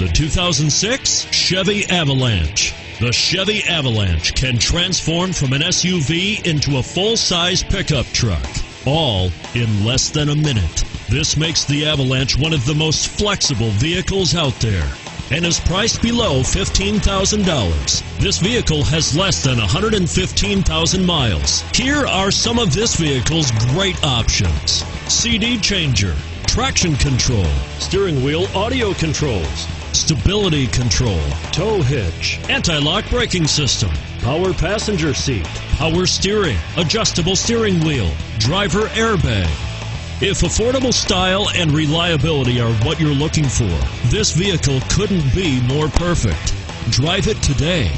the 2006 Chevy Avalanche. The Chevy Avalanche can transform from an SUV into a full-size pickup truck, all in less than a minute. This makes the Avalanche one of the most flexible vehicles out there and is priced below $15,000. This vehicle has less than 115,000 miles. Here are some of this vehicle's great options: CD changer, traction control, steering wheel audio controls, stability control, tow hitch, anti-lock braking system, power passenger seat, power steering, adjustable steering wheel, driver airbag. If affordable style and reliability are what you're looking for, this vehicle couldn't be more perfect. Drive it today.